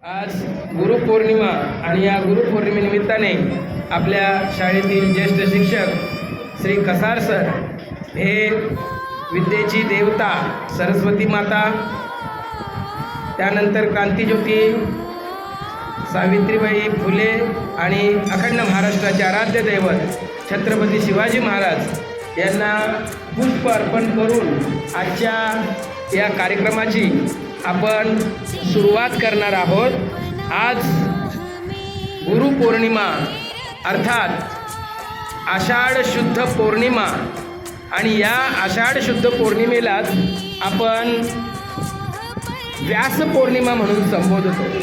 आज गुरुपौर्णिमा आणि या गुरुपौर्णिमेनिमित्ताने आपल्या शाळेतील ज्येष्ठ शिक्षक श्री कसार सर हे विद्येची देवता सरस्वती माता, त्यानंतर क्रांतिज्योती सावित्रीबाई फुले आणि अखंड महाराष्ट्राचे आराध्य दैवत छत्रपती शिवाजी महाराज यांना पुष्प अर्पण करून आजच्या या कार्यक्रमाची आपण सुरुवात करणार आहोत। आज गुरुपौर्णिमा अर्थात आषाढ शुद्ध पौर्णिमा आणि या आषाढ शुद्ध पौर्णिमेलाच आपण व्यास पौर्णिमा म्हणून संबोधतो।